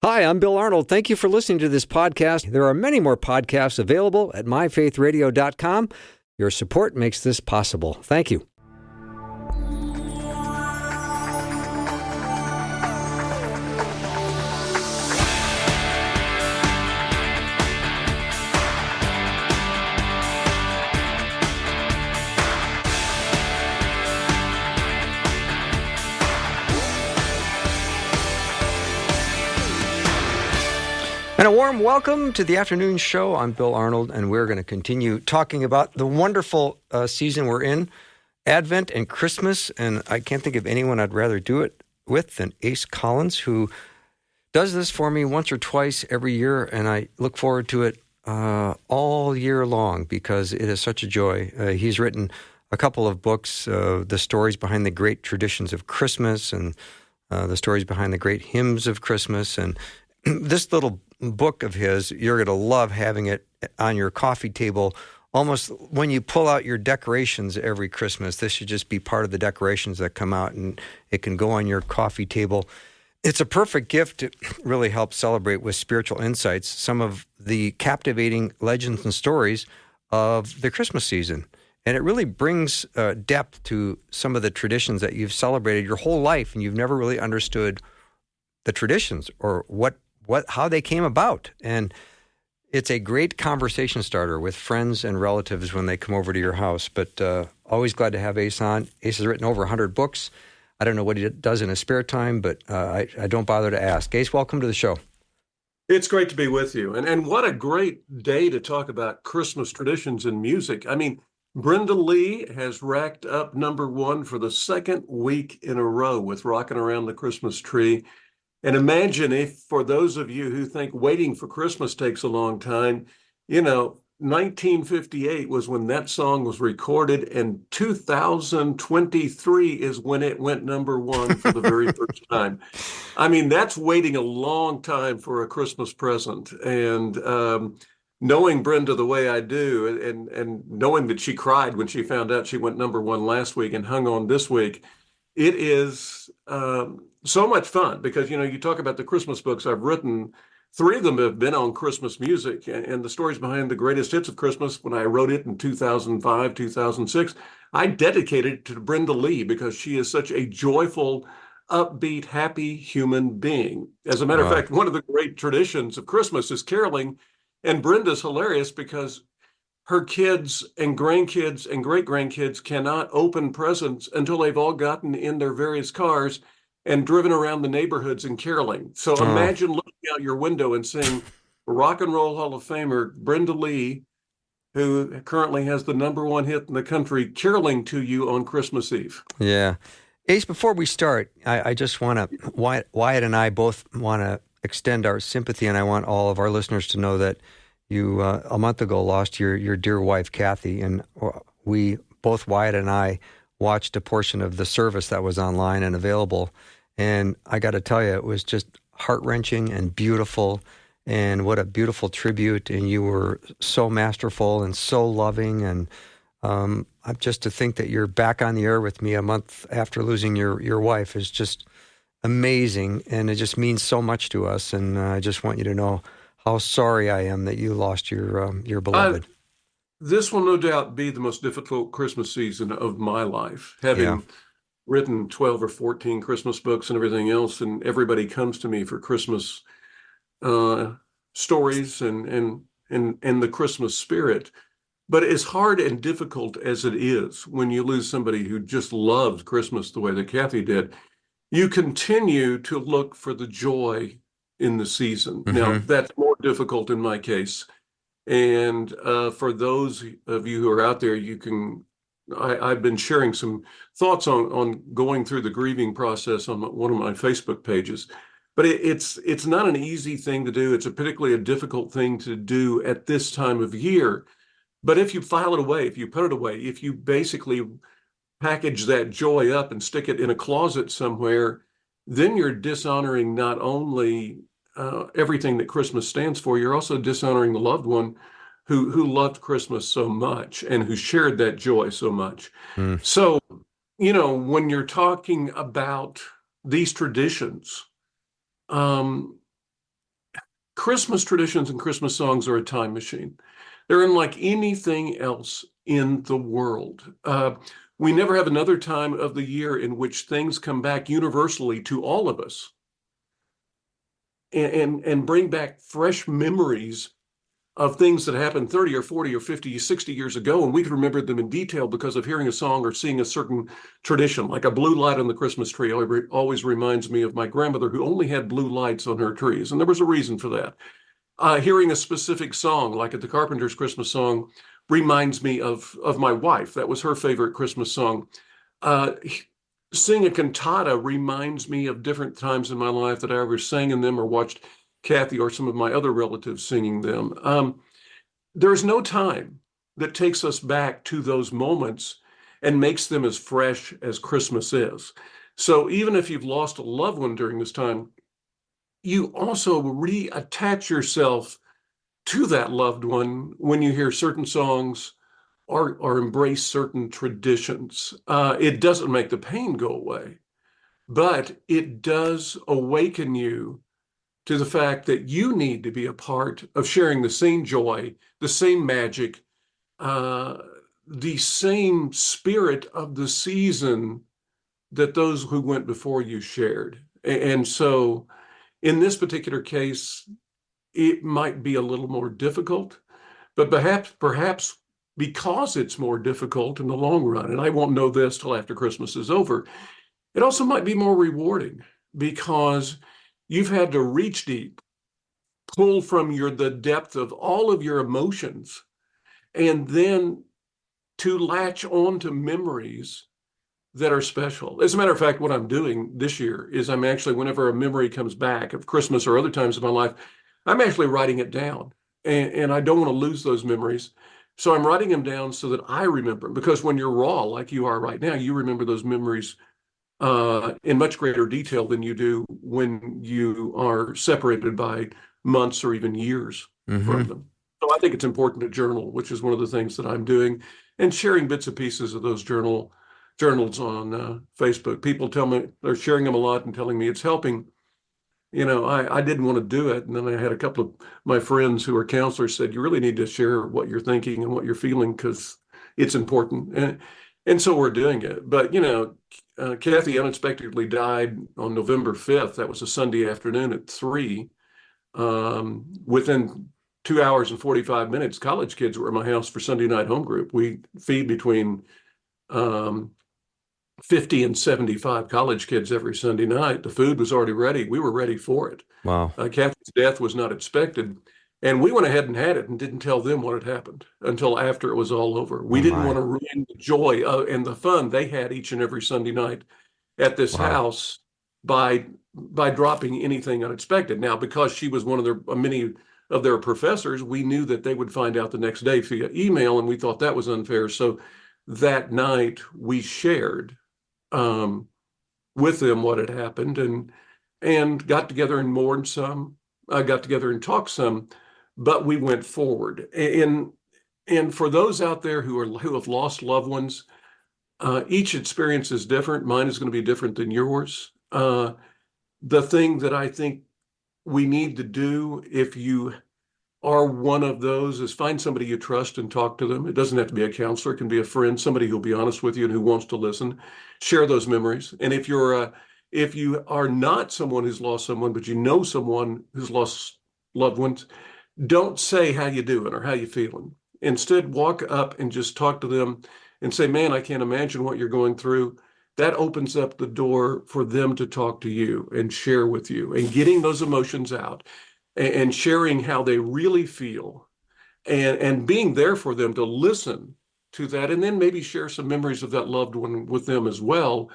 Hi, I'm Bill Arnold. Thank you for listening to this podcast. There are many more podcasts available at myfaithradio.com. Your support makes this possible. Thank you. And a warm welcome to the afternoon show. I'm Bill Arnold, and we're going to continue talking about the wonderful season we're in, Advent and Christmas. And I can't think of anyone I'd rather do it with than Ace Collins, who does this for me once or twice every year, and I look forward to it all year long because it is such a joy. He's written a couple of books, the stories behind the great traditions of Christmas and the stories behind the great hymns of Christmas. And this little book of his, you're going to love having it on your coffee table. Almost when you pull out your decorations every Christmas, this should just be part of the decorations that come out, and it can go on your coffee table. It's a perfect gift to really help celebrate with spiritual insights some of the captivating legends and stories of the Christmas season. And it really brings depth to some of the traditions that you've celebrated your whole life, and you've never really understood the traditions or how they came about. And it's a great conversation starter with friends and relatives when they come over to your house. But always glad to have Ace on. Ace has written over 100 books. I don't know what he does in his spare time, but I don't bother to ask. Ace, welcome to the show. It's great to be with you. And what a great day to talk about Christmas traditions and music. I mean, Brenda Lee has racked up #1 for the second week in a row with Rockin' Around the Christmas Tree. And imagine if, for those of you who think waiting for Christmas takes a long time, 1958 was when that song was recorded, and 2023 is when it went #1 for the very first time. I mean, that's waiting a long time for a Christmas present. And knowing Brenda the way I do, and knowing that she cried when she found out she went #1 last week and hung on this week, it is so much fun because, you talk about the Christmas books I've written. 3 of them have been on Christmas music and the stories behind the greatest hits of Christmas. When I wrote it in 2005, 2006, I dedicated it to Brenda Lee because she is such a joyful, upbeat, happy human being. As a matter of fact, one of the great traditions of Christmas is caroling. And Brenda's hilarious because her kids and grandkids and great-grandkids cannot open presents until they've all gotten in their various cars and driven around the neighborhoods and caroling. So imagine looking out your window and seeing Rock and Roll Hall of Famer Brenda Lee, who currently has the #1 hit in the country, caroling to you on Christmas Eve. Yeah. Ace, before we start, I just want to, Wyatt and I both want to extend our sympathy, and I want all of our listeners to know that you, a month ago, lost your dear wife, Kathy, and we, both Wyatt and I, watched a portion of the service that was online and available, and I got to tell you, it was just heart-wrenching and beautiful, and what a beautiful tribute, and you were so masterful and so loving, and just to think that you're back on the air with me a month after losing your wife is just amazing, and it just means so much to us, and I just want you to know how sorry I am that you lost your beloved. This will no doubt be the most difficult Christmas season of my life, having written 12 or 14 Christmas books and everything else, and everybody comes to me for Christmas stories and the Christmas spirit. But as hard and difficult as it is when you lose somebody who just loved Christmas the way that Kathy did, you continue to look for the joy in the season. Mm-hmm. Now, that's more difficult in my case. And for those of you who are out there, I've been sharing some thoughts on going through the grieving process on one of my Facebook pages. But it's not an easy thing to do. It's particularly a difficult thing to do at this time of year. But if you file it away, if you put it away, if you basically package that joy up and stick it in a closet somewhere, then you're dishonoring not only everything that Christmas stands for, you're also dishonoring the loved one who loved Christmas so much and who shared that joy so much. Mm. So, when you're talking about these traditions, Christmas traditions and Christmas songs are a time machine. They're unlike anything else in the world. We never have another time of the year in which things come back universally to all of us and bring back fresh memories of things that happened 30 or 40 or 50, 60 years ago, and we can remember them in detail because of hearing a song or seeing a certain tradition, like a blue light on the Christmas tree always reminds me of my grandmother who only had blue lights on her trees, and there was a reason for that. Hearing a specific song, like at the Carpenters' Christmas song, reminds me of my wife. That was her favorite Christmas song. Sing a cantata reminds me of different times in my life that I ever sang in them or watched Kathy or some of my other relatives singing them. There's no time that takes us back to those moments and makes them as fresh as Christmas is. So even if you've lost a loved one during this time, you also reattach yourself to that loved one when you hear certain songs or embrace certain traditions. It doesn't make the pain go away, but it does awaken you to the fact that you need to be a part of sharing the same joy, the same magic, the same spirit of the season that those who went before you shared. And so in this particular case, it might be a little more difficult, but perhaps because it's more difficult in the long run, and I won't know this till after Christmas is over, it also might be more rewarding because you've had to reach deep, pull from the depth of all of your emotions, and then to latch on to memories that are special. As a matter of fact, what I'm doing this year is I'm actually, whenever a memory comes back of Christmas or other times of my life, I'm actually writing it down. And I don't want to lose those memories. So I'm writing them down so that I remember them. Because when you're raw, like you are right now, you remember those memories in much greater detail than you do when you are separated by months or even years from them. So I think it's important to journal, which is one of the things that I'm doing, and sharing bits and pieces of those journals on Facebook. People tell me they're sharing them a lot and telling me it's helping. You know, I didn't want to do it. And then I had a couple of my friends who are counselors said, you really need to share what you're thinking and what you're feeling because it's important. And so we're doing it. But, you know, Kathy unexpectedly died on November 5th. That was a Sunday afternoon at 3. Within 2 hours and 45 minutes, college kids were at my house for Sunday night home group. We feed between 50 and 75 college kids every Sunday night. The food was already ready. We were ready for it. Wow. Kathy's death was not expected. And we went ahead and had it and didn't tell them what had happened until after it was all over. We didn't want to ruin the joy and the fun they had each and every Sunday night at this house by dropping anything unexpected. Now, because she was one of their many of their professors, we knew that they would find out the next day via email, and we thought that was unfair. So that night we shared with them what had happened and got together and mourned some, got together and talked some, but we went forward. And for those out there who have lost loved ones, each experience is different. Mine is going to be different than yours. The thing that I think we need to do if you are one of those is find somebody you trust and talk to them. It doesn't have to be a counselor. It can be a friend, somebody who'll be honest with you and who wants to listen. Share those memories. And if you are not someone who's lost someone, but you know someone who's lost loved ones, don't say how you doing or how you feeling. Instead, walk up and just talk to them and say, man, I can't imagine what you're going through. That opens up the door for them to talk to you and share with you and getting those emotions out and sharing how they really feel and being there for them to listen to that and then maybe share some memories of that loved one with them as well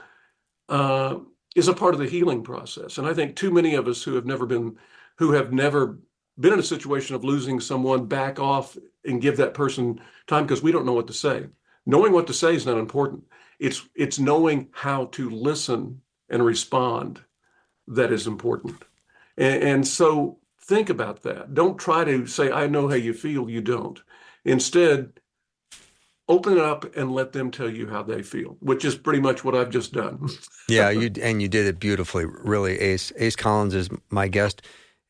is a part of the healing process. And I think too many of us who have never been in a situation of losing someone back off and give that person time because we don't know what to say. Knowing what to say is not important. It's knowing how to listen and respond that is important. And so think about that. Don't try to say, I know how you feel. You don't. Instead, open it up and let them tell you how they feel, which is pretty much what I've just done. Yeah, you did it beautifully, really, Ace. Ace Collins is my guest,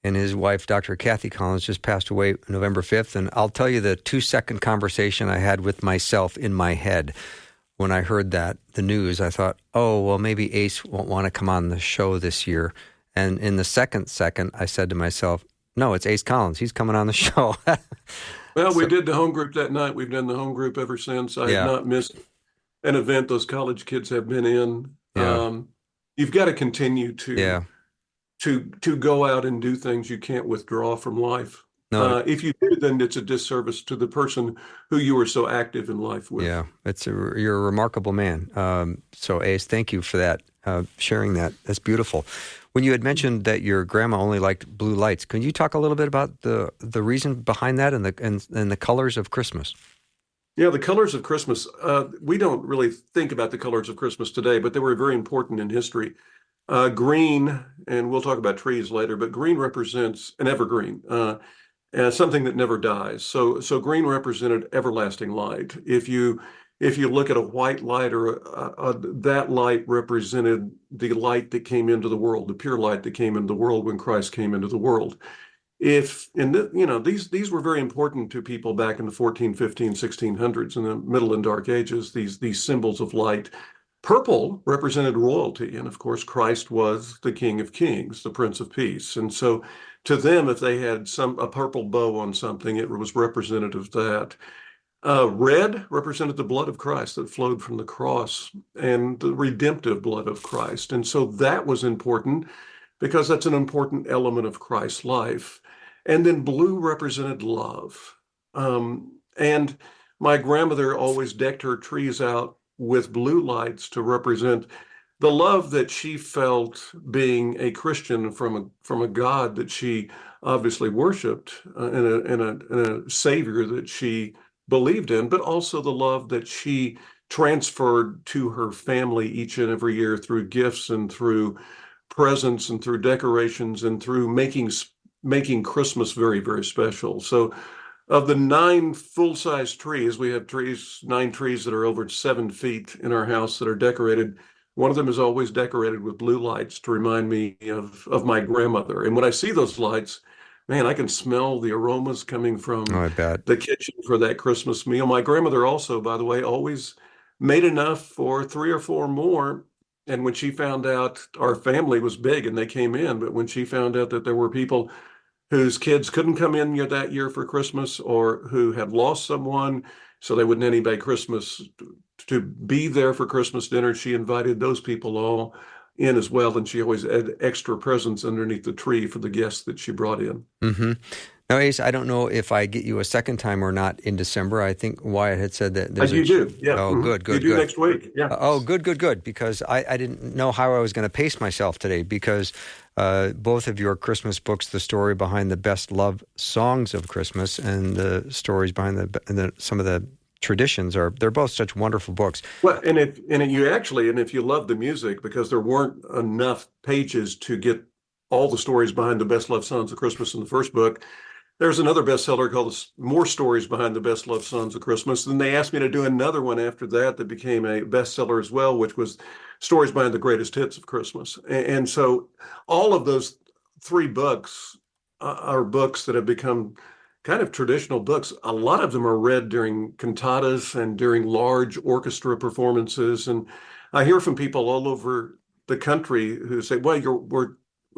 and his wife, Dr. Kathy Collins, just passed away November 5th. And I'll tell you the 2-second conversation I had with myself in my head when I heard the news. I thought, oh, well, maybe Ace won't want to come on the show this year. And in the second, I said to myself, no, it's Ace Collins. He's coming on the show. Well, we did the home group that night. We've done the home group ever since. I have not missed an event those college kids have been in. Yeah. You've got to continue to go out and do things you can't withdraw from life. No. If you do, then it's a disservice to the person who you were so active in life with. Yeah, you're a remarkable man. So Ace, thank you for that, sharing that. That's beautiful. When you had mentioned that your grandma only liked blue lights, can you talk a little bit about the reason behind that and the colors of Christmas? Yeah, the colors of Christmas. We don't really think about the colors of Christmas today, but they were very important in history. Green, and we'll talk about trees later, but green represents an evergreen, something that never dies. So green represented everlasting light. If you look at a white light, or that light represented the light that came into the world, the pure light that came into the world when Christ came into the world. These were very important to people back in the 14, 15, 1600s, in the Middle and Dark Ages, these symbols of light. Purple represented royalty, and of course, Christ was the King of Kings, the Prince of Peace. And so to them, if they had a purple bow on something, it was representative of that. Red represented the blood of Christ that flowed from the cross, and the redemptive blood of Christ. And so that was important because that's an important element of Christ's life. And then blue represented love. And my grandmother always decked her trees out with blue lights to represent the love that she felt being a Christian from a God that she obviously worshiped, and a Savior that she believed in, but also the love that she transferred to her family each and every year through gifts and through presents and through decorations and through making Christmas very, very special. So of the 9 full-size trees, we have 9 trees that are over 7 feet in our house that are decorated. One of them is always decorated with blue lights to remind me of my grandmother. And when I see those lights, man, I can smell the aromas coming from the kitchen for that Christmas meal. My grandmother also, by the way, always made enough for 3 or 4 more. And when she found out, our family was big and they came in, but when she found out that there were people whose kids couldn't come in that year for Christmas, or who had lost someone, so they wouldn't anybody Christmas to be there for Christmas dinner, she invited those people all in as well, and she always had extra presents underneath the tree for the guests that she brought in. Mm-hmm. Now, Ace, I don't know if I get you a second time or not in December. I think Wyatt had said that there's you do, yeah. Oh, good. You do next week, yeah. Good, because I didn't know how I was going to pace myself today, because both of your Christmas books, the story behind the best loved songs of Christmas and the stories behind some of the traditions, they're both such wonderful books. Well, and if you love the music, because there weren't enough pages to get all the stories behind the best loved songs of Christmas in the first book, there's another bestseller called More Stories Behind the Best Loved Songs of Christmas. Then they asked me to do another one after that became a bestseller as well, which was Stories Behind the Greatest Hits of Christmas. And so all of those 3 books are books that have become kind of traditional books. A lot of them are read during cantatas and during large orchestra performances. And I hear from people all over the country who say, well,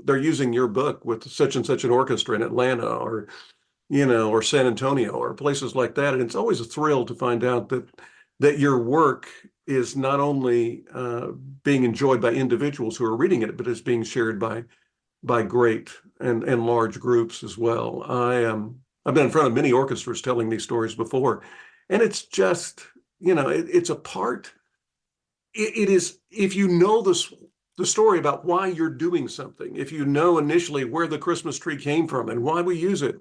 they're using your book with such and such an orchestra in Atlanta, or San Antonio, or places like that. And it's always a thrill to find out that your work is not only being enjoyed by individuals who are reading it, but it's being shared by great and large groups as well. I've been in front of many orchestras telling these stories before, and it's just, it's a part. It is, if you know the story about why you're doing something, if you know initially where the Christmas tree came from and why we use it,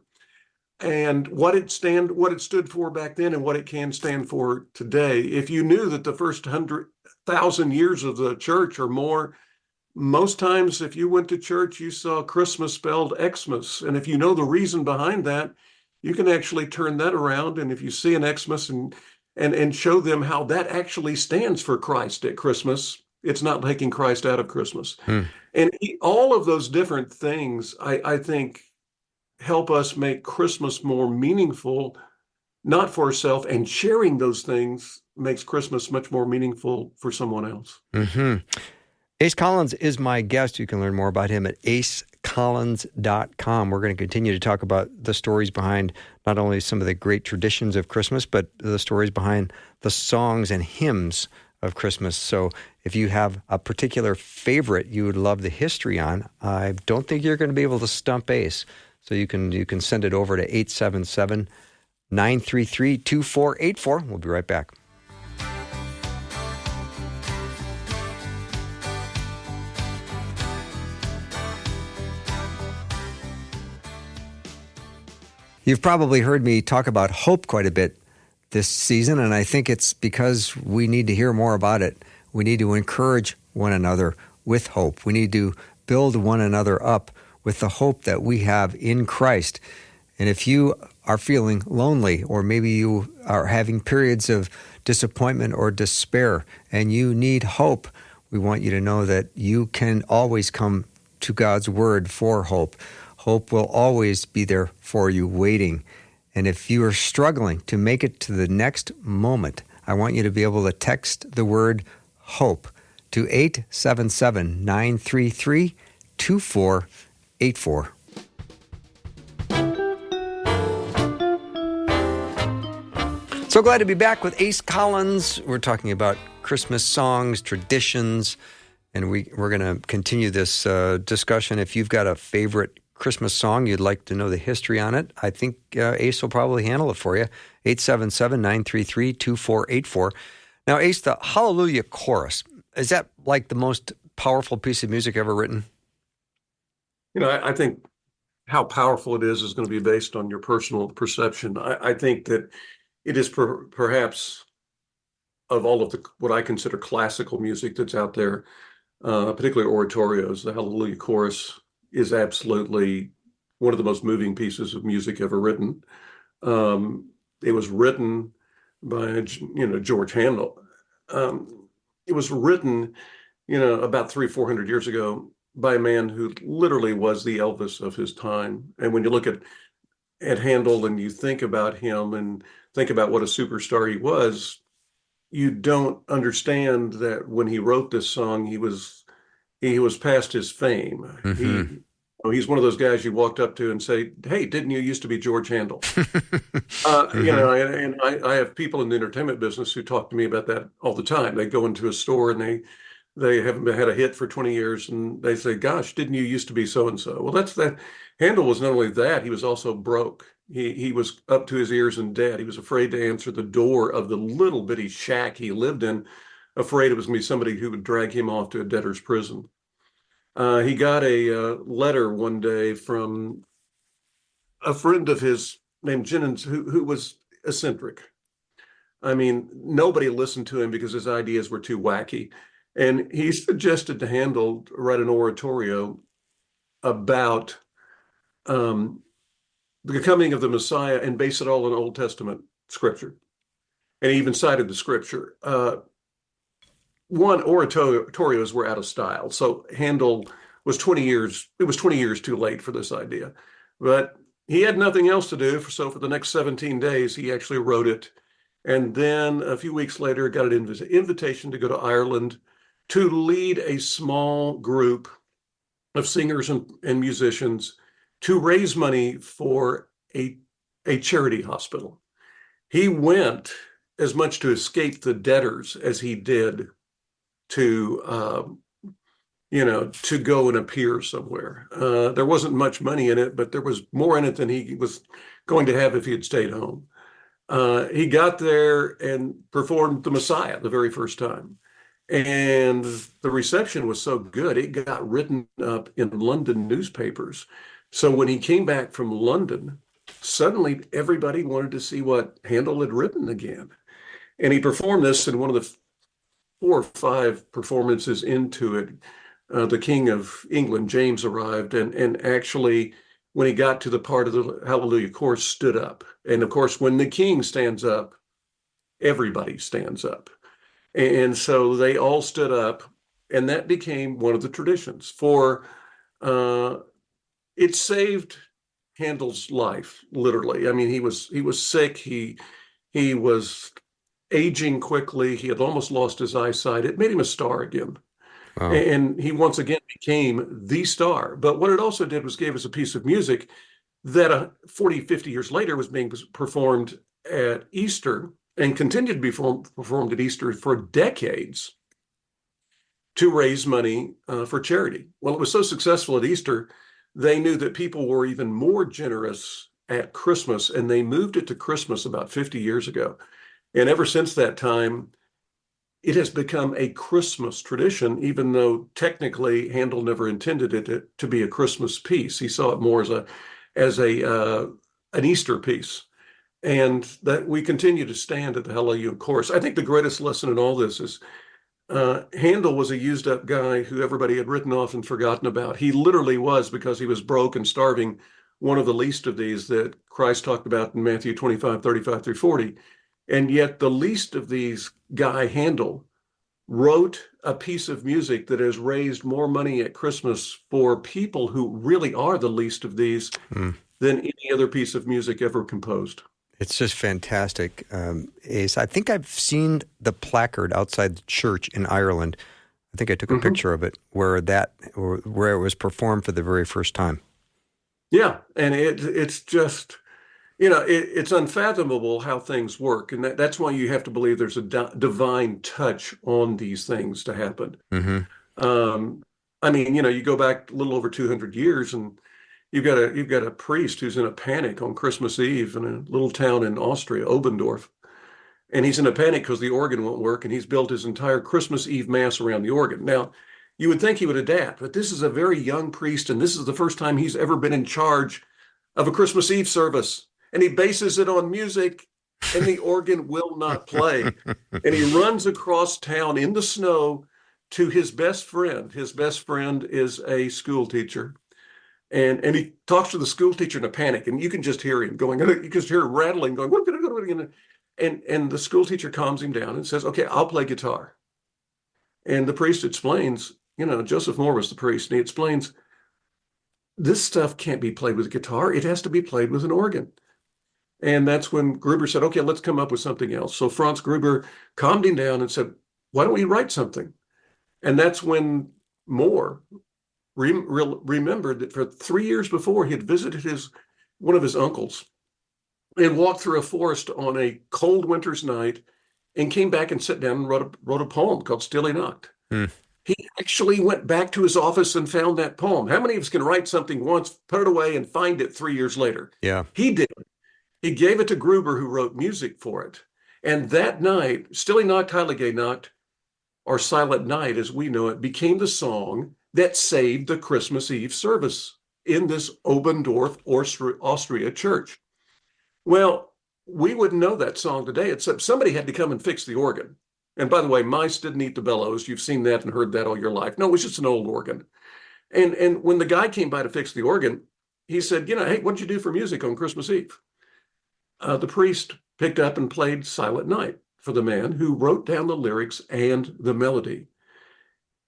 and what it stood for back then and what it can stand for today. If you knew that the first 100,000 years of the church or more, most times if you went to church, you saw Christmas spelled Xmas. And if you know the reason behind that, you can actually turn that around. And if you see an Xmas and show them how that actually stands for Christ at Christmas, it's not taking Christ out of Christmas. And all of those different things, I think, help us make Christmas more meaningful, not for ourselves, and sharing those things makes Christmas much more meaningful for someone else. Hmm. Ace Collins is my guest. You can learn more about him at acecollins.com. We're going to continue to talk about the stories behind not only some of the great traditions of Christmas, but the stories behind the songs and hymns of Christmas. So if you have a particular favorite you would love the history on, I don't think you're going to be able to stump Ace. So you can send it over to 877-933-2484. We'll be right back. You've probably heard me talk about hope quite a bit this season, and I think it's because we need to hear more about it. We need to encourage one another with hope. We need to build one another up with the hope that we have in Christ. And if you are feeling lonely, or maybe you are having periods of disappointment or despair, and you need hope, we want you to know that you can always come to God's Word for hope. Hope will always be there for you, waiting. And if you are struggling to make it to the next moment, I want you to be able to text the word HOPE to 877-933-2484. So glad to be back with Ace Collins. We're talking about Christmas songs, traditions, and we're going to continue this discussion. If you've got a favorite Christmas song, you'd like to know the history on it, I think Ace will probably handle it for you. 877-933-2484. Now, Ace, the Hallelujah Chorus, is that like the most powerful piece of music ever written? I think how powerful it is going to be based on your personal perception. I think that it is perhaps, of all of what I consider classical music that's out there, particularly oratorios, the Hallelujah Chorus is absolutely one of the most moving pieces of music ever written. It was written by, George Handel. It was written, about 300-400 years ago by a man who literally was the Elvis of his time. And when you look at Handel and you think about him and think about what a superstar he was, you don't understand that when he wrote this song, he was past his fame. Mm-hmm. He's one of those guys you walked up to and say, "Hey, didn't you used to be George Handel?" Mm-hmm. And I have people in the entertainment business who talk to me about that all the time. They go into a store and they haven't had a hit for 20 years, and they say, "Gosh, didn't you used to be so and so?" Well, that's that. Handel was not only that; he was also broke. He was up to his ears in debt. He was afraid to answer the door of the little bitty shack he lived in, afraid it was going to be somebody who would drag him off to a debtor's prison. He got a letter one day from a friend of his named Jennings, who was eccentric. I mean, nobody listened to him because his ideas were too wacky. And he suggested to Handel write an oratorio about the coming of the Messiah and base it all on Old Testament scripture. And he even cited the scripture. One, oratorios were out of style. So Handel was 20 years, it was 20 years too late for this idea. But he had nothing else to do. So for the next 17 days, he actually wrote it. And then a few weeks later, got an invitation to go to Ireland to lead a small group of singers and musicians to raise money for a charity hospital. He went as much to escape the debtors as he did to to go and appear somewhere. There wasn't much money in it, but there was more in it than he was going to have if he had stayed home. He got there and performed the Messiah the very first time. And the reception was so good, it got written up in London newspapers. So when he came back from London, suddenly everybody wanted to see what Handel had written again. And he performed this in one of the 4 or 5 performances into it. The King of England, James, arrived and actually, when he got to the part of the Hallelujah Chorus, stood up. And of course, when the king stands up, everybody stands up. And so they all stood up, and that became one of the traditions. For it saved Handel's life, literally. I mean, he was sick. He was aging quickly. He had almost lost his eyesight. It made him a star again. Wow. And he once again became the star. But what it also did was gave us a piece of music that 40, 50 years later was being performed at Easter and continued to be performed at Easter for decades to raise money for charity. Well, it was so successful at Easter, they knew that people were even more generous at Christmas, and they moved it to Christmas about 50 years ago. And ever since that time, it has become a Christmas tradition, even though technically Handel never intended it to be a Christmas piece. He saw it more as an Easter piece. And that we continue to stand at the Hallelujah Chorus. I think the greatest lesson in all this is Handel was a used up guy who everybody had written off and forgotten about. He literally was, because he was broke and starving, one of the least of these that Christ talked about in Matthew 25, 35 through 40. And yet the least of these guy, Handel, wrote a piece of music that has raised more money at Christmas for people who really are the least of these than any other piece of music ever composed. It's just fantastic, Ace. I think I've seen the placard outside the church in Ireland. I think I took a picture of it where it was performed for the very first time. Yeah, and it's just, it's unfathomable how things work, and that's why you have to believe there's a divine touch on these things to happen. I mean, you go back a little over 200 years, and you've got a priest who's in a panic on Christmas Eve in a little town in Austria, Obendorf, and he's in a panic because the organ won't work, and he's built his entire Christmas Eve mass around the organ. Now, you would think he would adapt, but this is a very young priest, and this is the first time he's ever been in charge of a Christmas Eve service, and he bases it on music, and the organ will not play, and he runs across town in the snow to his best friend. His best friend is a school teacher. And he talks to the school teacher in a panic, and you can just hear him going, you can just hear him rattling, going, what are we going to do? And the school teacher calms him down and says, okay, I'll play guitar. And the priest explains, Joseph Moore was the priest, and he explains, this stuff can't be played with a guitar. It has to be played with an organ. And that's when Gruber said, okay, let's come up with something else. So Franz Gruber calmed him down and said, why don't we write something? And that's when Moore remembered that for 3 years before, he had visited one of his uncles and walked through a forest on a cold winter's night and came back and sat down and wrote a poem called Stille Nacht. He actually went back to his office and found that poem. How many of us can write something once, put it away, and find it 3 years later? Yeah. He did. He gave it to Gruber, who wrote music for it. And that night, Stille Nacht, Heilige Nacht, or Silent Night as we know it, became the song that saved the Christmas Eve service in this Obendorf, Austria church. Well, we wouldn't know that song today, except somebody had to come and fix the organ. And by the way, mice didn't eat the bellows. You've seen that and heard that all your life. No, it was just an old organ. And when the guy came by to fix the organ, he said, hey, what'd you do for music on Christmas Eve? The priest picked up and played Silent Night for the man who wrote down the lyrics and the melody.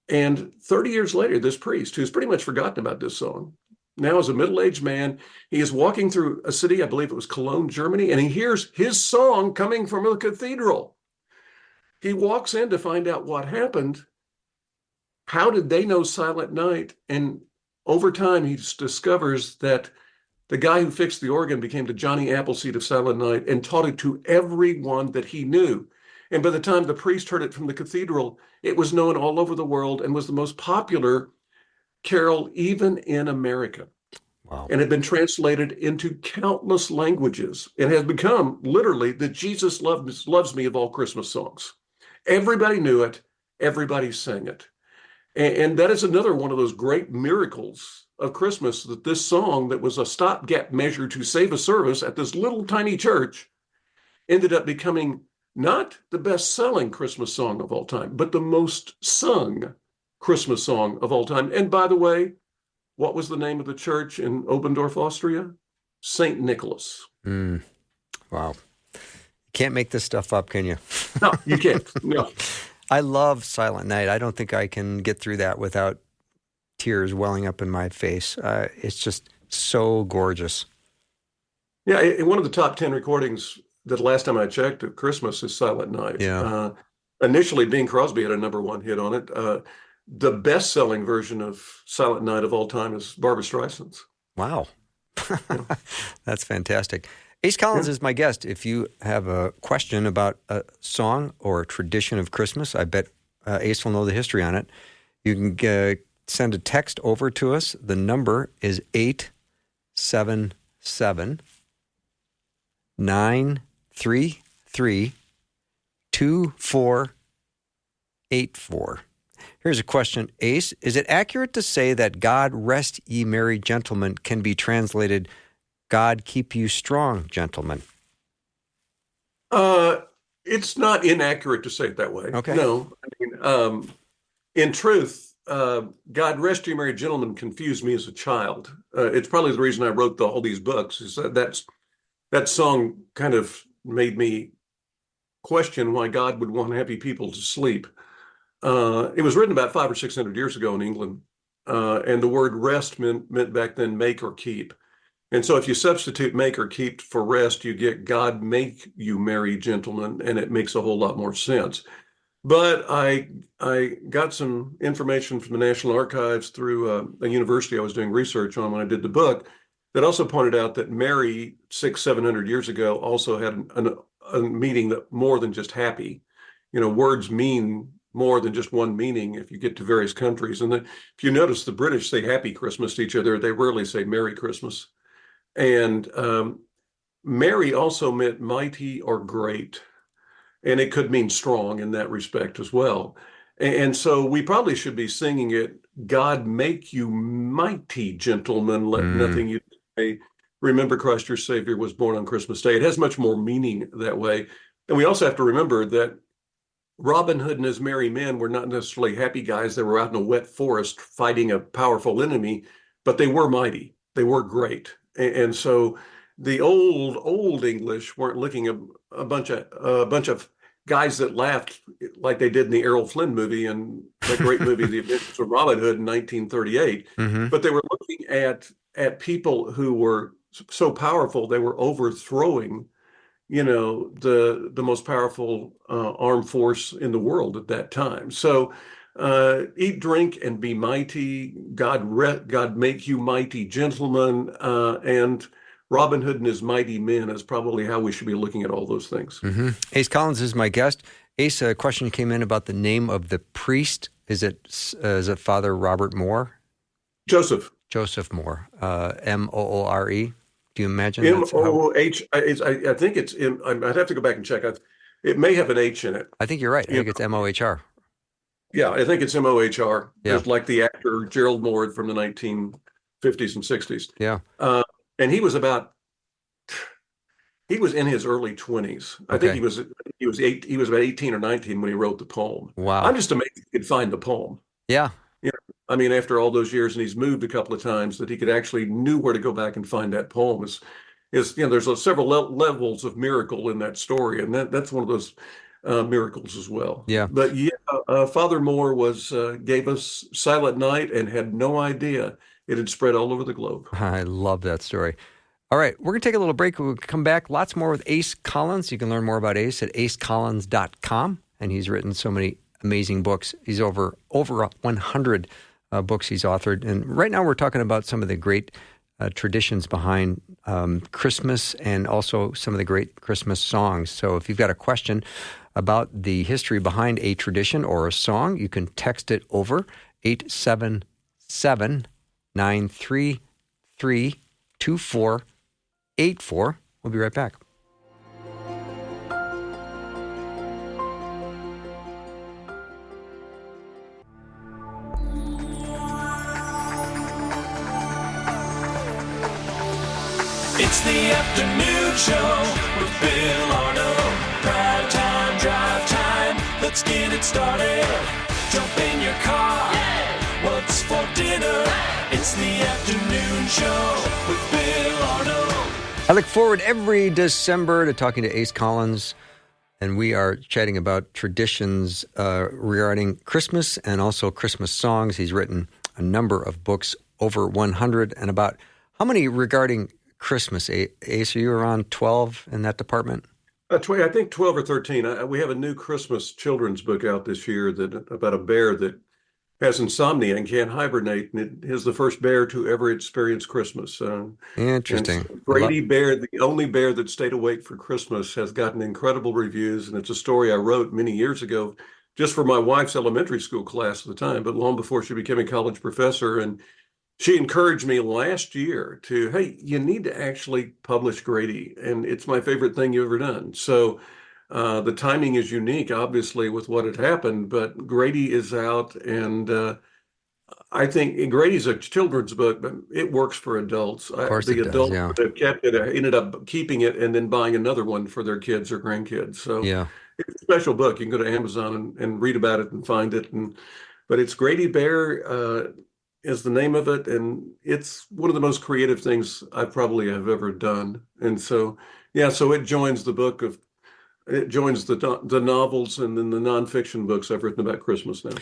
And 30 years later, this priest, who's pretty much forgotten about this song, now is a middle-aged man. He is walking through a city, I believe it was Cologne, Germany, and he hears his song coming from a cathedral. He walks in to find out what happened. How did they know Silent Night? And over time, he discovers that the guy who fixed the organ became the Johnny Appleseed of Silent Night and taught it to everyone that he knew. And by the time the priest heard it from the cathedral, it was known all over the world and was the most popular carol even in America. Wow. And had been translated into countless languages and has become literally the Jesus loves me of all Christmas songs. Everybody knew it. Everybody sang it. And that is another one of those great miracles of Christmas, that this song that was a stopgap measure to save a service at this little tiny church ended up becoming not the best-selling Christmas song of all time, but the most sung Christmas song of all time. And by the way, what was the name of the church in Obendorf, Austria? St. Nicholas. Wow. You can't make this stuff up, can you? No, you can't. No. I love Silent Night. I don't think I can get through that without tears welling up in my face. It's just so gorgeous. Yeah, one of the top 10 recordings that last time I checked at Christmas is Silent Night. Yeah. Initially, Bing Crosby had a #1 hit on it. The best-selling version of Silent Night of all time is Barbra Streisand's. Wow. Yeah. That's fantastic. Ace Collins Yeah. is my guest. If you have a question about a song or a tradition of Christmas, I bet Ace will know the history on it. You can send a text over to us. The number is 877-933-2484. Here's a question, Ace. Is it accurate to say that God rest ye merry gentlemen can be translated God keep you strong, gentlemen? It's not inaccurate to say it that way. Okay. No, I mean, in truth, God rest you merry gentlemen confused me as a child. It's probably the reason I wrote all these books, is that song kind of made me question why God would want happy people to sleep. It was written about 500 or 600 years ago in England, and the word rest meant back then make or keep. And so if you substitute make or keep for rest, you get God make you merry gentlemen, and it makes a whole lot more sense. But I got some information from the National Archives through a university I was doing research on when I did the book that also pointed out that Mary 600-700 years ago also had a meaning that more than just happy. Words mean more than just one meaning if you get to various countries. And if you notice, the British say Happy Christmas to each other. They rarely say Merry Christmas. And Mary also meant mighty or great. And it could mean strong in that respect as well. And so we probably should be singing it, God make you mighty gentlemen, let nothing you say. Remember Christ your Savior was born on Christmas Day. It has much more meaning that way. And we also have to remember that Robin Hood and his merry men were not necessarily happy guys. They were out in a wet forest fighting a powerful enemy, but they were mighty. They were great. And so the old English weren't looking at a bunch of guys that laughed like they did in the Errol Flynn movie and that great movie, The Adventures of Robin Hood in 1938. Mm-hmm. But they were looking at people who were so powerful they were overthrowing the most powerful armed force in the world at that time. So eat, drink, and be mighty. God make you mighty gentlemen. And Robin Hood and his mighty men is probably how we should be looking at all those things. Mm-hmm. Ace Collins is my guest. Ace, a question came in about the name of the priest. Is it Father Robert Moore? Joseph Moore, Moore. Do you imagine? M-O-H. I think it's I'd have to go back and check. It may have an H in it. I think you're right. I think it's M-O-H-R. Yeah, I think it's M-O-H-R. Yeah. Just like the actor Gerald Moore from the 1950s and 60s. Yeah. And he was in his early 20s. I think he was about 18 or 19 when he wrote the poem. Wow. I'm just amazed he could find the poem. Yeah. I mean, after all those years, and he's moved a couple of times, that he could actually knew where to go back and find that poem is there's several levels of miracle in that story, and that's one of those miracles as well. Yeah. But Father Moore gave us Silent Night and had no idea it had spread all over the globe. I love that story. All right, we're going to take a little break. We'll come back. Lots more with Ace Collins. You can learn more about Ace at acecollins.com, and he's written so many amazing books. He's over 100 books he's authored. And right now we're talking about some of the great traditions behind Christmas and also some of the great Christmas songs. So if you've got a question about the history behind a tradition or a song, you can text it over 877-933-2484. We'll be right back. It's the afternoon show with Bill Arnold. Drive time, drive time. Let's get it started. Jump in your car. Yeah. What's for dinner? It's the afternoon show with Bill Arnold. I look forward every December to talking to Ace Collins, and we are chatting about traditions regarding Christmas and also Christmas songs. He's written a number of books, over 100, and about how many regarding Christmas. Ace, are you around 12 in that department? I think 12 or 13. We have a new Christmas children's book out this year about a bear that has insomnia and can't hibernate, and it is the first bear to ever experience Christmas. Interesting. And Grady Bear, the only bear that stayed awake for Christmas, has gotten incredible reviews, and it's a story I wrote many years ago just for my wife's elementary school class at the time, but long before she became a college professor. And she encouraged me last year to, hey, you need to actually publish Grady, and it's my favorite thing you've ever done. So the timing is unique, obviously, with what had happened, but Grady is out, and I think Grady's a children's book, but it works for adults. Of course The it does, adults yeah. that kept it ended up keeping it and then buying another one for their kids or grandkids. So Yeah. it's a special book. You can go to Amazon and read about it and find it. But it's Grady Bear is the name of it, and it's one of the most creative things I probably have ever done. And so, yeah, so it joins the novels and then the nonfiction books I've written about Christmas now.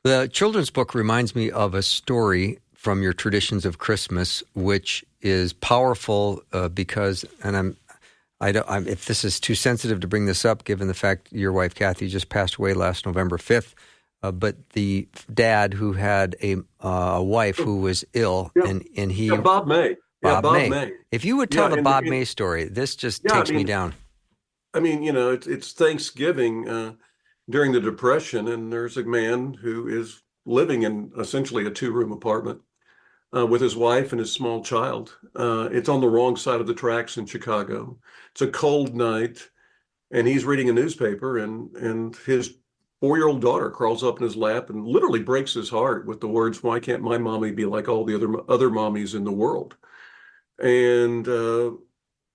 The children's book reminds me of a story from your traditions of Christmas, which is powerful because, and if this is too sensitive to bring this up, given the fact your wife Kathy just passed away last November 5th, but the dad who had a wife who was ill, and he Bob May. Bob Bob May. May. If you would tell the Bob May story, this just takes me down. I mean, it's Thanksgiving during the Depression, and there's a man who is living in essentially a 2-room apartment with his wife and his small child. It's on the wrong side of the tracks in Chicago. It's a cold night, and he's reading a newspaper, and his 4-year-old daughter crawls up in his lap and literally breaks his heart with the words, "Why can't my mommy be like all the other mommies in the world?" And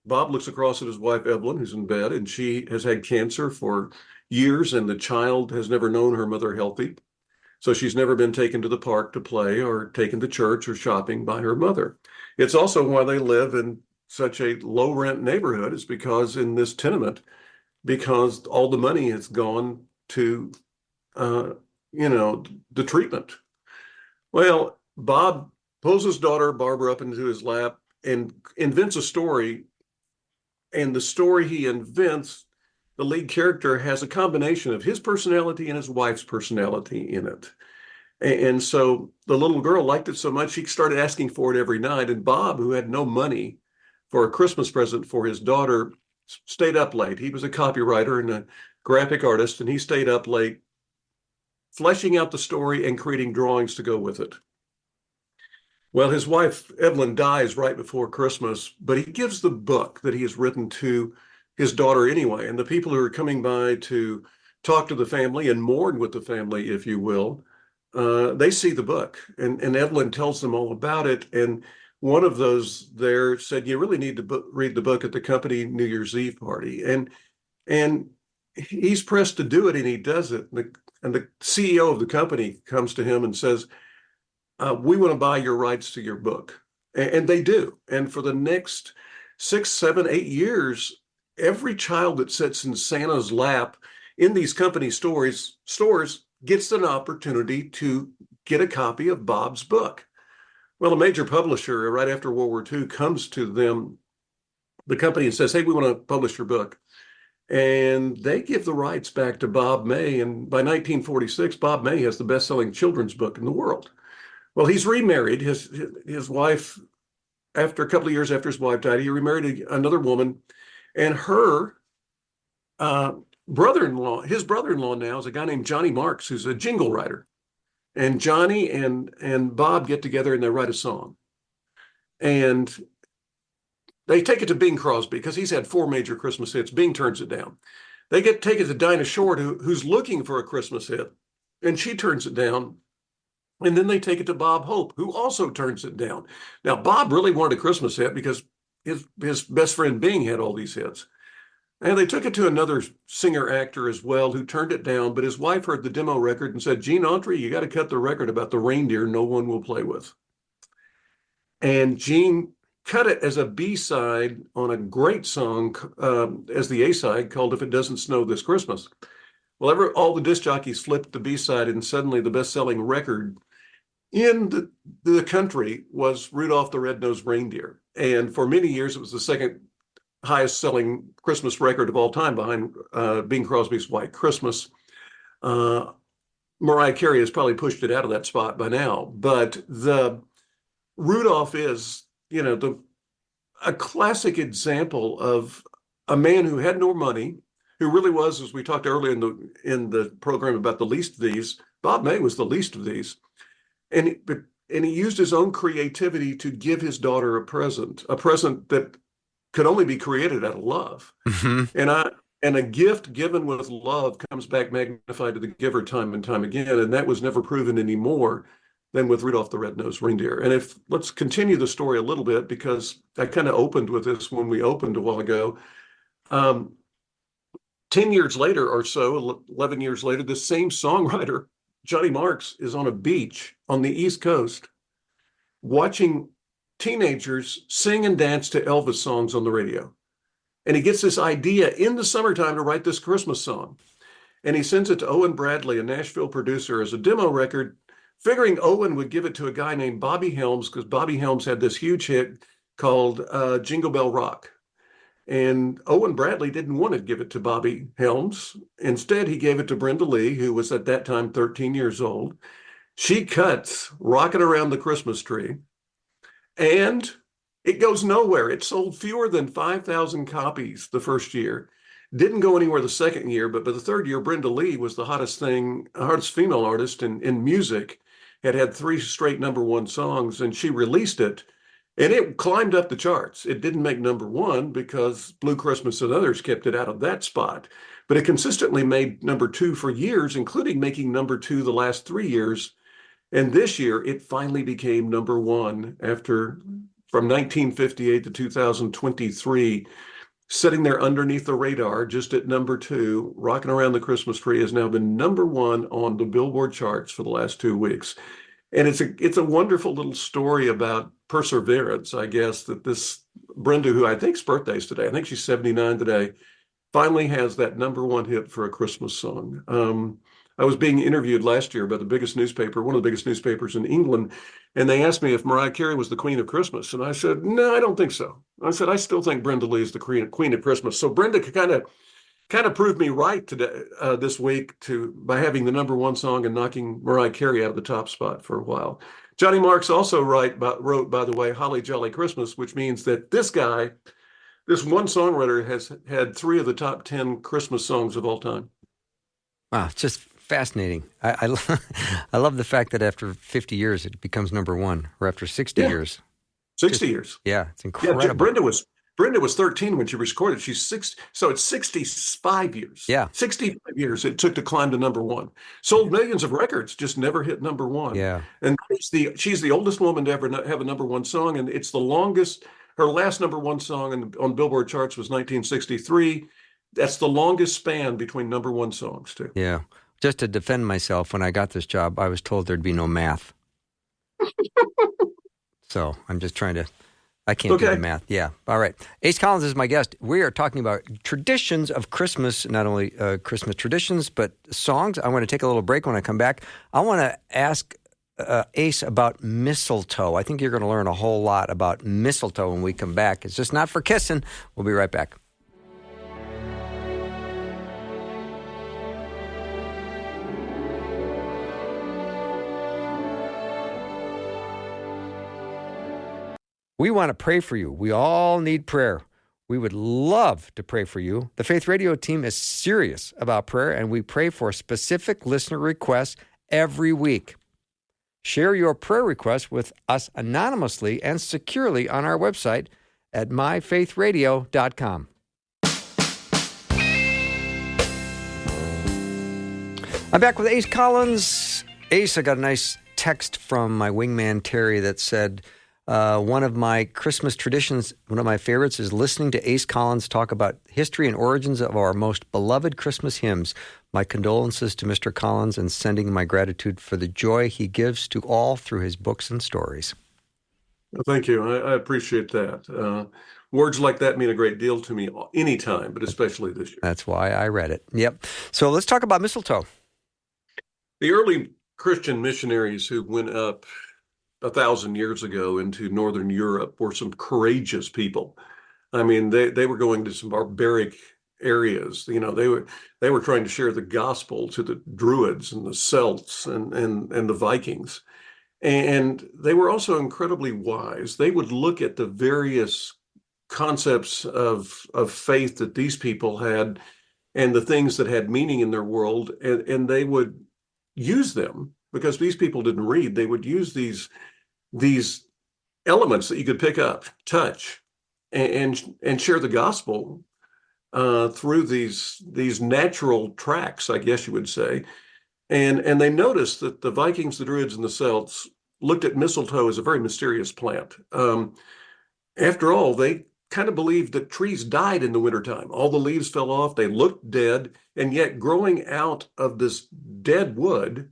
Bob looks across at his wife, Evelyn, who's in bed, and she has had cancer for years, and the child has never known her mother healthy. So she's never been taken to the park to play or taken to church or shopping by her mother. It's also why they live in such a low rent neighborhood, is because in this tenement, because all the money has gone to, the treatment. Well, Bob pulls his daughter, Barbara, up into his lap and invents a story. And the story he invents, the lead character has a combination of his personality and his wife's personality in it. And so the little girl liked it so much, she started asking for it every night. And Bob, who had no money for a Christmas present for his daughter, stayed up late. He was a copywriter and a graphic artist, and he stayed up late, fleshing out the story and creating drawings to go with it. Well, his wife, Evelyn, dies right before Christmas, but he gives the book that he has written to his daughter anyway. And the people who are coming by to talk to the family and mourn with the family, if you will, they see the book. And Evelyn tells them all about it. And one of those there said, "You really need to read the book at the company New Year's Eve party." And he's pressed to do it, and he does it. And the CEO of the company comes to him and says, "We want to buy your rights to your book." And they do. And for the next 6, 7, 8 years, every child that sits in Santa's lap in these company stores gets an opportunity to get a copy of Bob's book. Well, a major publisher right after World War II comes to them, the company, and says, "Hey, we want to publish your book." And they give the rights back to Bob May. And by 1946, Bob May has the best-selling children's book in the world. Well, he's remarried. His wife, after a couple of years after his wife died, he remarried another woman. And her brother-in-law, his brother-in-law now is a guy named Johnny Marks, who's a jingle writer. And Johnny and Bob get together and they write a song. And they take it to Bing Crosby because he's had 4 major Christmas hits. Bing turns it down. They take it to Dinah Shore, who's looking for a Christmas hit, and she turns it down. And then they take it to Bob Hope, who also turns it down. Now, Bob really wanted a Christmas hit because his best friend Bing had all these hits. And they took it to another singer-actor as well, who turned it down, but his wife heard the demo record and said, "Gene Autry, you got to cut the record about the reindeer no one will play with." And Gene cut it as a B-side on a great song as the A-side called "If It Doesn't Snow This Christmas." Well, all the disc jockeys flipped the B-side, and suddenly the best-selling record in the country was Rudolph the Red-Nosed Reindeer. And for many years, it was the second highest selling Christmas record of all time behind Bing Crosby's White Christmas. Mariah Carey has probably pushed it out of that spot by now, but the Rudolph is, a classic example of a man who had no money, who really was, as we talked earlier in the program about the least of these. Bob May was the least of these, and he used his own creativity to give his daughter a present that could only be created out of love. Mm-hmm. And a gift given with love comes back magnified to the giver time and time again, and that was never proven any more than with Rudolph the Red-Nosed Reindeer. And let's continue the story a little bit, because I kind of opened with this when we opened a while ago. 10 years later or so, 11 years later, the same songwriter, Johnny Marks, is on a beach on the East Coast watching teenagers sing and dance to Elvis songs on the radio. And he gets this idea in the summertime to write this Christmas song. And he sends it to Owen Bradley, a Nashville producer, as a demo record, figuring Owen would give it to a guy named Bobby Helms, because Bobby Helms had this huge hit called Jingle Bell Rock. And Owen Bradley didn't want to give it to Bobby Helms. Instead, he gave it to Brenda Lee, who was at that time 13 years old. She cuts Rockin' Around the Christmas Tree, and it goes nowhere. It sold fewer than 5,000 copies the first year. Didn't go anywhere the second year, but by the third year, Brenda Lee was the hottest female artist in music, had 3 straight #1 songs, and she released it, and it climbed up the charts. It didn't make #1 because Blue Christmas and others kept it out of that spot, but it consistently made #2 for years, including making #2 the last 3 years. And this year, it finally became #1 from 1958 to 2023, sitting there underneath the radar, just at #2. Rockin' Around the Christmas Tree has now been #1 on the Billboard charts for the last 2 weeks. And it's a wonderful little story about perseverance, I guess, that this Brenda, who I think's birthday is today, I think she's 79 today, finally has that #1 hit for a Christmas song. I was being interviewed last year by one of the biggest newspapers in England, and they asked me if Mariah Carey was the Queen of Christmas. And I said, no, I don't think so. I said, I still think Brenda Lee is the Queen of Christmas. So Brenda kind of proved me right today, this week, by having the #1 song and knocking Mariah Carey out of the top spot for a while. Johnny Marks also wrote, by the way, Holly Jolly Christmas, which means that this one songwriter, has had 3 of the top 10 Christmas songs of all time. Wow, it's just fascinating. I love the fact that after 50 years it becomes #1, or after 60 years. 60 years. Yeah, it's incredible. Yeah, Brenda was 13 when she recorded. She's 6, so it's 65 years. Yeah. 65 years it took to climb to #1. Sold millions of records, just never hit #1. Yeah. And she's the oldest woman to ever have a #1 song, and it's the longest. Her last #1 song on Billboard charts was 1963. That's the longest span between #1 songs, too. Yeah. Just to defend myself, when I got this job, I was told there'd be no math. So I'm just I can't do the math. Yeah. All right. Ace Collins is my guest. We are talking about traditions of Christmas, not only Christmas traditions, but songs. I want to take a little break. When I come back, I want to ask Ace about mistletoe. I think you're going to learn a whole lot about mistletoe when we come back. It's just not for kissing. We'll be right back. We want to pray for you. We all need prayer. We would love to pray for you. The Faith Radio team is serious about prayer, and we pray for specific listener requests every week. Share your prayer requests with us anonymously and securely on our website at myfaithradio.com. I'm back with Ace Collins. Ace, I got a nice text from my wingman, Terry, that said, one of my Christmas traditions, one of my favorites, is listening to Ace Collins talk about history and origins of our most beloved Christmas hymns. My condolences to Mr. Collins and sending my gratitude for the joy he gives to all through his books and stories. Well, thank you. I appreciate that. Words like that mean a great deal to me anytime, but especially this year. That's why I read it. Yep. So let's talk about mistletoe. The early Christian missionaries who went up 1,000 years ago into Northern Europe were some courageous people. I mean, they were going to some barbaric areas. They were trying to share the gospel to the Druids and the Celts and the Vikings. And they were also incredibly wise. They would look at the various concepts of faith that these people had and the things that had meaning in their world, and they would use them because these people didn't read. They would use these elements that you could pick up, touch, and share the gospel through these natural tracks, I guess you would say. And they noticed that the Vikings, the Druids, and the Celts looked at mistletoe as a very mysterious plant. After all, they kind of believed that trees died in the wintertime. All the leaves fell off, they looked dead, and yet growing out of this dead wood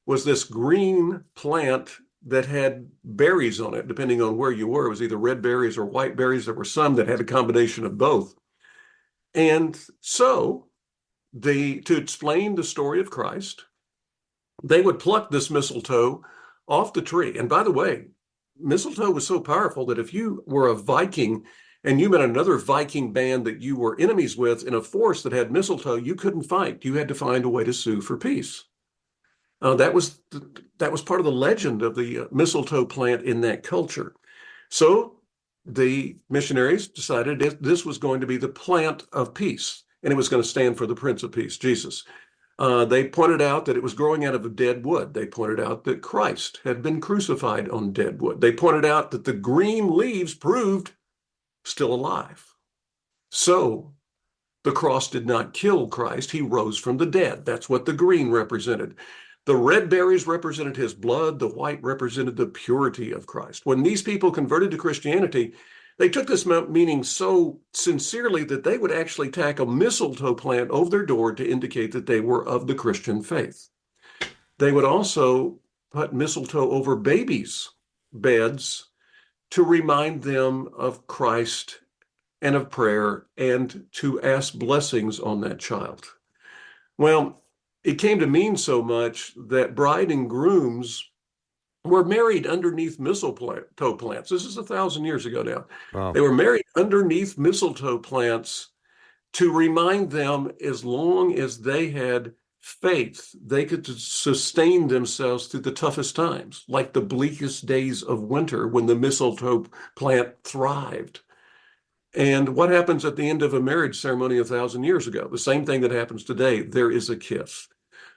was this green plant that had berries on it, depending on where you were. It was either red berries or white berries. There were some that had a combination of both. And so to explain the story of Christ, they would pluck this mistletoe off the tree. And by the way, mistletoe was so powerful that if you were a Viking and you met another Viking band that you were enemies with in a forest that had mistletoe, you couldn't fight. You had to find a way to sue for peace. That was part of the legend of the mistletoe plant in that culture. So the missionaries decided this was going to be the plant of peace, and it was going to stand for the Prince of Peace, Jesus. They pointed out that it was growing out of a dead wood. They pointed out that Christ had been crucified on dead wood. They pointed out that the green leaves proved still alive. So the cross did not kill Christ. He rose from the dead. That's what the green represented. The red berries represented his blood. The white represented the purity of Christ. When these people converted to Christianity, they took this meaning so sincerely that they would actually tack a mistletoe plant over their door to indicate that they were of the Christian faith. They would also put mistletoe over babies' beds to remind them of Christ and of prayer and to ask blessings on that child. Well, it came to mean so much that bride and grooms were married underneath mistletoe plants. This is 1,000 years ago now. Wow. They were married underneath mistletoe plants to remind them as long as they had faith, they could sustain themselves through the toughest times, like the bleakest days of winter when the mistletoe plant thrived. And what happens at the end of a marriage ceremony 1,000 years ago? The same thing that happens today. There is a kiss.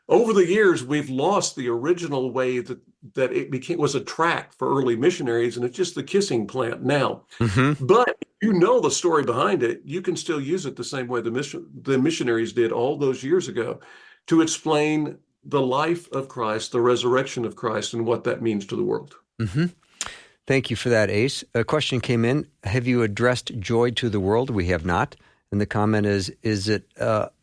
Over the years, we've lost the original way that it was a track for early missionaries, and it's just the kissing plant now. Mm-hmm. But you know the story behind it. You can still use it the same way the missionaries did all those years ago to explain the life of Christ, the resurrection of Christ, and what that means to the world. Mm-hmm. Thank you for that, Ace. A question came in. Have you addressed joy to the world? We have not. And the comment is it...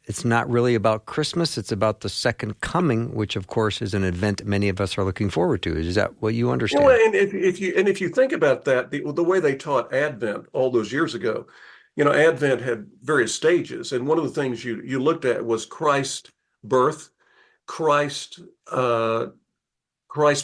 it's not really about Christmas. It's about the second coming, which, of course, is an event many of us are looking forward to. Is that what you understand? Well, and if you think about that, the way they taught Advent all those years ago, Advent had various stages, and one of the things you looked at was Christ's birth, Christ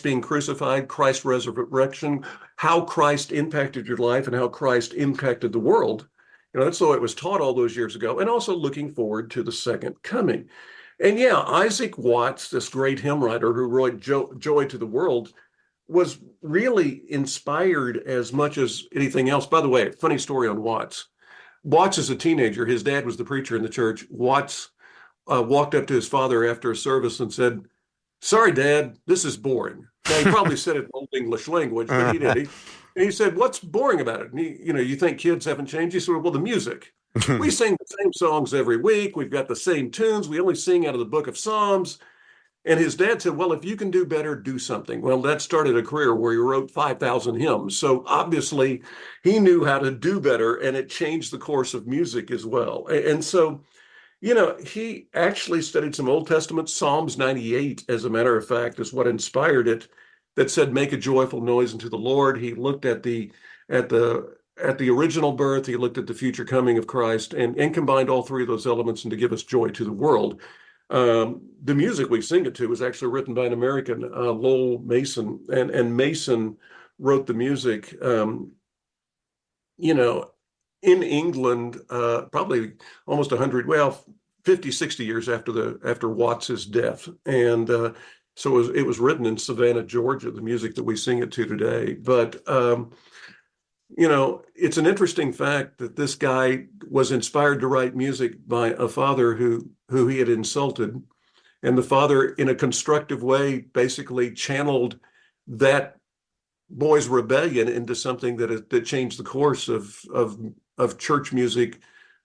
being crucified, Christ's resurrection, how Christ impacted your life, and how Christ impacted the world. That's the way it was taught all those years ago, and also looking forward to the second coming. And yeah, Isaac Watts, this great hymn writer who wrote Joy to the World, was really inspired as much as anything else. By the way, funny story on Watts. Watts as a teenager, his dad was the preacher in the church. Watts walked up to his father after a service and said, "Sorry, Dad, this is boring." Now, he probably said it in Old English language, but he did. And he said, "What's boring about it?" And you think kids haven't changed? He said, "Well, the music. We sing the same songs every week. We've got the same tunes. We only sing out of the book of Psalms." And his dad said, "Well, if you can do better, do something." Well, that started a career where he wrote 5,000 hymns. So obviously he knew how to do better, and it changed the course of music as well. And so, he actually studied some Old Testament. Psalms 98, as a matter of fact, is what inspired it, that said, "Make a joyful noise unto the Lord." He looked at the original birth, he looked at the future coming of Christ, and combined all three of those elements and to give us joy to the world. The music we sing it to was actually written by an American, Lowell Mason, and Mason wrote the music, you know, in England, probably almost 100, well, 50, 60 years after Watts's death. And so it was written in Savannah, Georgia, the music that we sing it to today. But, you know, it's an interesting fact that this guy was inspired to write music by a father who he had insulted. And the father, in a constructive way, basically channeled that boy's rebellion into something that changed the course of church music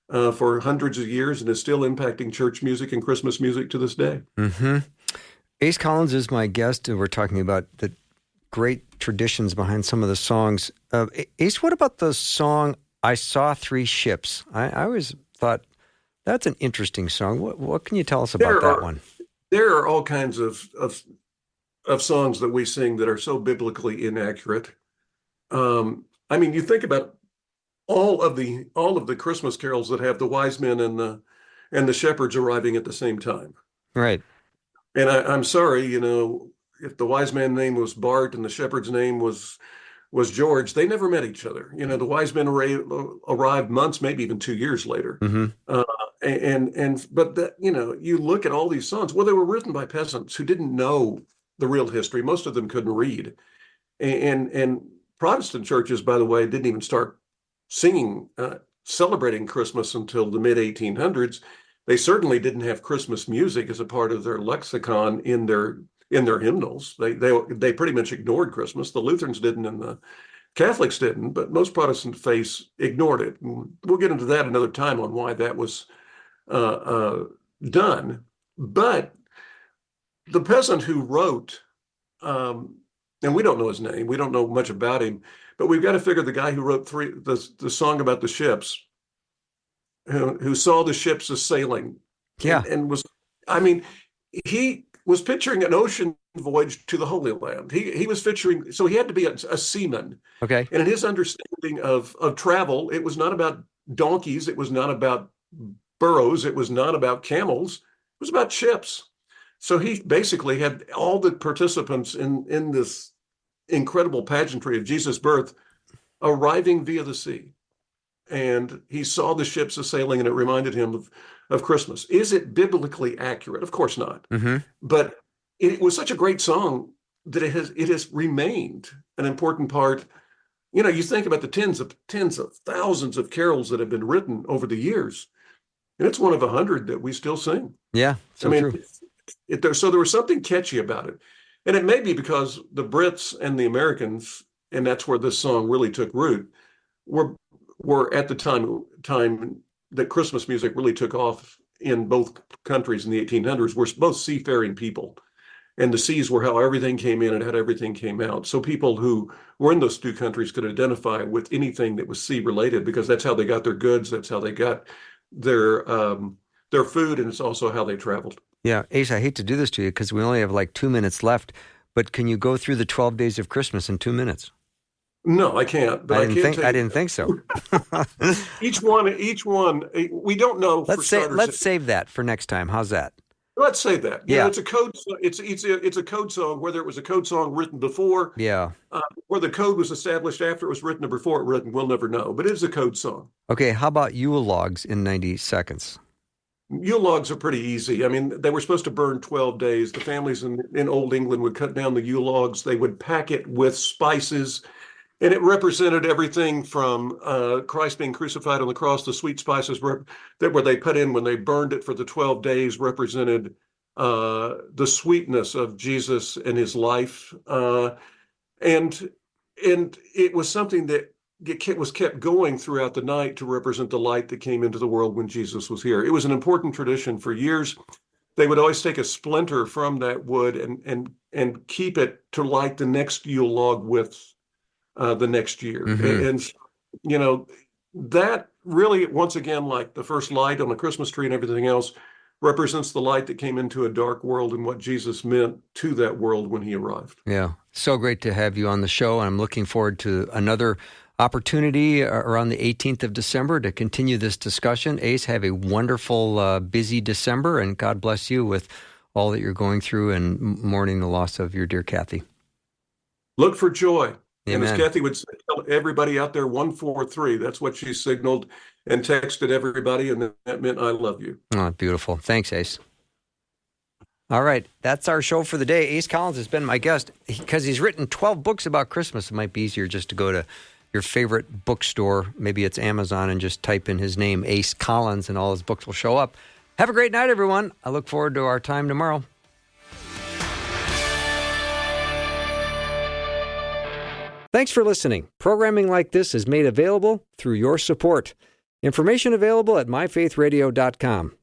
for hundreds of years, and is still impacting church music and Christmas music to this day. Mm-hmm. Ace Collins is my guest, and we're talking about the great traditions behind some of the songs. Ace, what about the song "I Saw Three Ships"? I always thought that's an interesting song. What can you tell us about that one? There are all kinds of songs that we sing that are so biblically inaccurate. I mean, you think about all of the Christmas carols that have the wise men and the shepherds arriving at the same time. Right. And I'm sorry, you know, if the wise man's name was Bart and the shepherd's name was George, they never met each other. You know, the wise men arrived months, maybe even 2 years later. Mm-hmm. But that, you know, you look at all these songs. Well, they were written by peasants who didn't know the real history. Most of them couldn't read. And Protestant churches, by the way, didn't even start singing, celebrating Christmas until the mid 1800s. They certainly didn't have Christmas music as a part of their lexicon in their hymnals. They pretty much ignored Christmas. The Lutherans didn't, and the Catholics didn't, but most Protestant faiths ignored it. And we'll get into that another time on why that was done. But the peasant who wrote, and we don't know his name, we don't know much about him, but we've got to figure the guy who wrote the song about the ships, who saw the ships as sailing, and was, I mean, he was picturing an ocean voyage to the Holy Land. He was picturing, so he had to be a seaman. Okay. And in his understanding of travel, it was not about donkeys, it was not about burros, it was not about camels, it was about ships. So he basically had all the participants in this incredible pageantry of Jesus' birth arriving via the sea. And he saw the ships sailing, and it reminded him of Christmas. Is it biblically accurate? Of course not. Mm-hmm. But it was such a great song that it has remained an important part. You know, you think about the tens of thousands of carols that have been written over the years, and it's one of 100 that we still sing. Yeah, so true. So there was something catchy about it. And it may be because the Brits and the Americans, and that's where this song really took root, were at the time that Christmas music really took off in both countries in the 1800s, were both seafaring people. And the seas were how everything came in and how everything came out. So people who were in those two countries could identify with anything that was sea related, because that's how they got their goods, that's how they got their food, and it's also how they traveled. Yeah, Ace, I hate to do this to you because we only have like 2 minutes left, but can you go through the 12 days of Christmas in 2 minutes? No, I can't. But I didn't think so. Each one. We don't know. Let's save that for next time. How's that? Let's say that. Yeah, you know, it's a code. It's a code song. Whether it was a code song written before, or the code was established after it was written or before it written, we'll never know. But it is a code song. Okay. How about Yule logs in 90 seconds? Yule logs are pretty easy. I mean, they were supposed to burn 12 days. The families in Old England would cut down the Yule logs. They would pack it with spices. And it represented everything from Christ being crucified on the cross. The sweet spices that were they put in when they burned it for the 12 days represented the sweetness of Jesus and his life. And it was something that was kept going throughout the night to represent the light that came into the world when Jesus was here. It was an important tradition for years. They would always take a splinter from that wood and keep it to light the next Yule log with the next year. Mm-hmm. And, you know, that really, once again, like the first light on the Christmas tree and everything else, represents the light that came into a dark world and what Jesus meant to that world when he arrived. Yeah. So great to have you on the show. And I'm looking forward to another opportunity around the 18th of December to continue this discussion. Ace, have a wonderful, busy December, and God bless you with all that you're going through and mourning the loss of your dear Kathy. Look for joy. Amen. And as Kathy would say, tell everybody out there 143. That's what she signaled and texted everybody, and that meant I love you. Oh, beautiful. Thanks, Ace. All right, that's our show for the day. Ace Collins has been my guest. Because he's written 12 books about Christmas, it might be easier just to go to your favorite bookstore. Maybe it's Amazon, and just type in his name, Ace Collins, and all his books will show up. Have a great night, everyone. I look forward to our time tomorrow. Thanks for listening. Programming like this is made available through your support. Information available at myfaithradio.com.